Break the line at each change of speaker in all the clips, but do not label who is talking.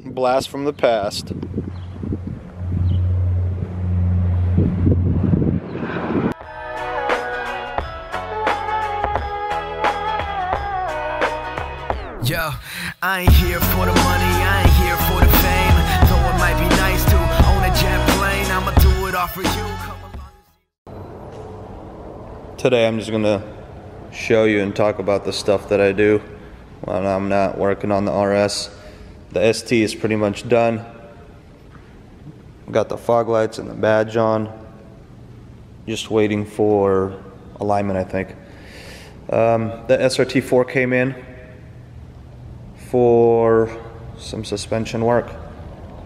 Blast from the past.
Yo, I ain't here for the money, I ain't here for the fame. Though it might be nice to own a jet plane, I'ma do it all for you.
Today I'm just gonna show you and talk about the stuff that I do when I'm not working on the RS. The ST is pretty much done. Got the fog lights and the badge on. Just waiting for alignment, I think. The SRT4 came in for some suspension work.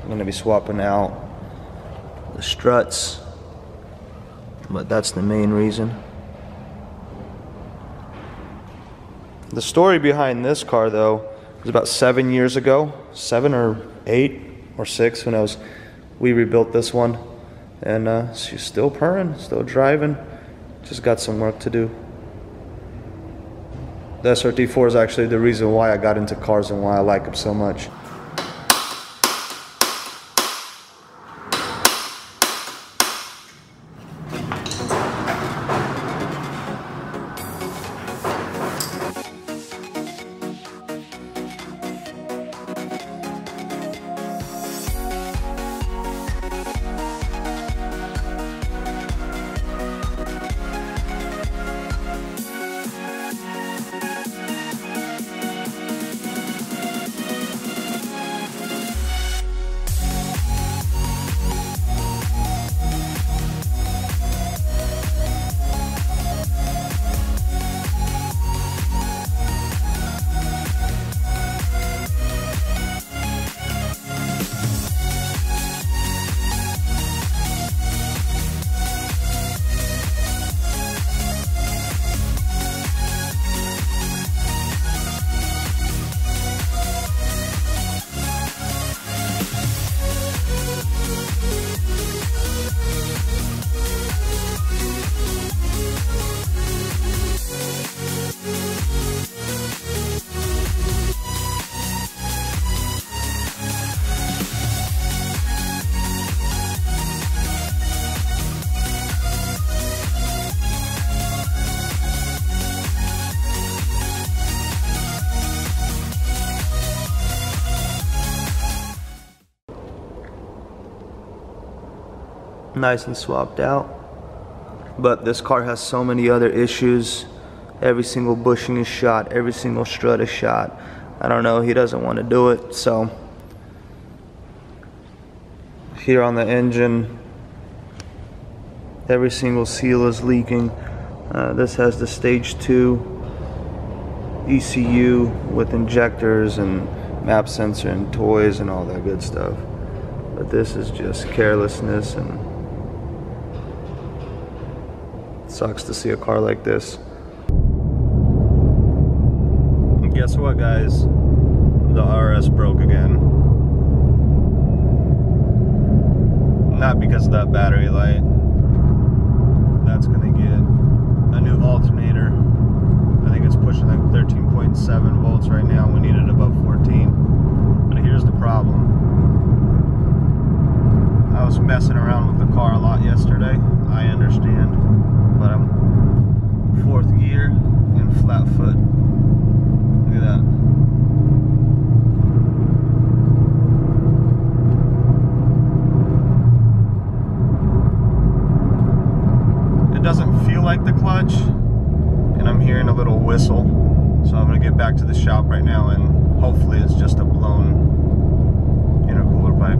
I'm gonna be swapping out the struts, but that's the main reason. The story behind this car though was about 7 years ago, 7 or 8 or 6, who knows. We rebuilt this one and she's still purring, still driving, just got some work to do. The SRT4 is actually the reason why I got into cars and why I like them so much. Nice and swapped out, but this car has so many other issues. Every single bushing is shot, every single strut is shot. I don't know, he doesn't want to do it. So here on the engine, every single seal is leaking. This has the stage 2 ECU with injectors and map sensor and toys and all that good stuff, but this is just carelessness, and sucks to see a car like this. And guess what, guys? The RS broke again. Not because of that battery light. That's gonna get a new alternator. I think it's pushing like 13.7 volts right now. We need it above 14. But here's the problem. I was messing around with the car a lot yesterday. I understand. But I'm 4th gear in flat foot. Look at that. It doesn't feel like the clutch, and I'm hearing a little whistle. So I'm gonna get back to the shop right now, and hopefully it's just a blown intercooler pipe.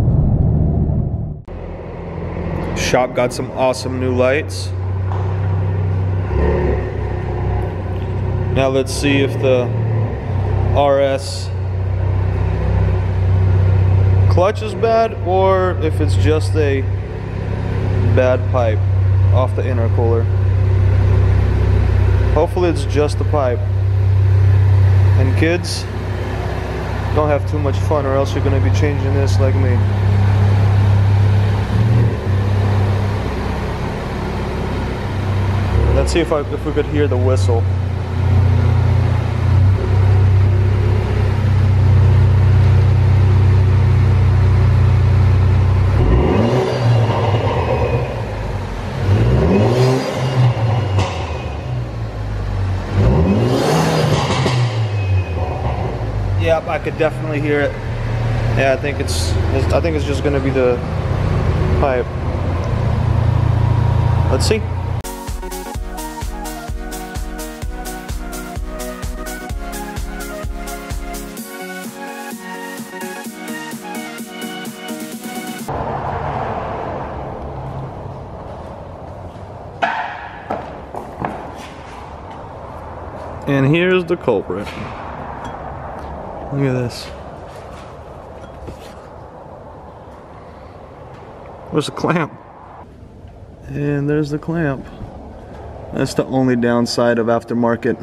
Shop got some awesome new lights. Now let's see if the RS clutch is bad or if it's just a bad pipe off the intercooler. Hopefully it's just the pipe. And kids, don't have too much fun or else you're going to be changing this like me. Let's see if we could hear the whistle. could definitely hear it. Yeah, I think it's just gonna be the pipe. Let's see. And here's the culprit. Look at this. Where's the clamp? And there's the clamp. That's the only downside of aftermarket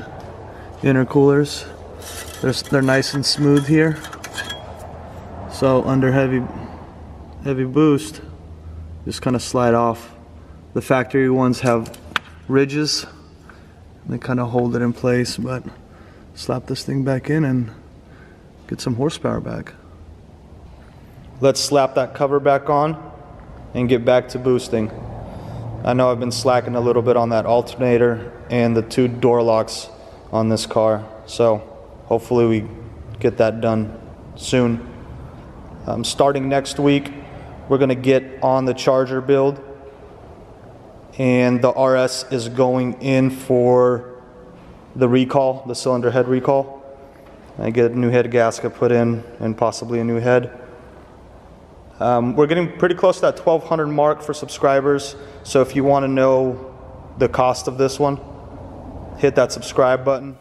intercoolers. They're nice and smooth here. So under heavy boost, just kind of slide off. The factory ones have ridges. They kind of hold it in place, but slap this thing back in and get some horsepower back. Let's slap that cover back on and get back to boosting. I know I've been slacking a little bit on that alternator and the 2 door locks on this car, so hopefully we get that done soon. Starting next week, we're gonna get on the Charger build, and the RS is going in for the recall, the cylinder head recall. I get a new head gasket put in and possibly a new head. We're getting pretty close to that 1,200 mark for subscribers, so if you want to know the cost of this one, hit that subscribe button.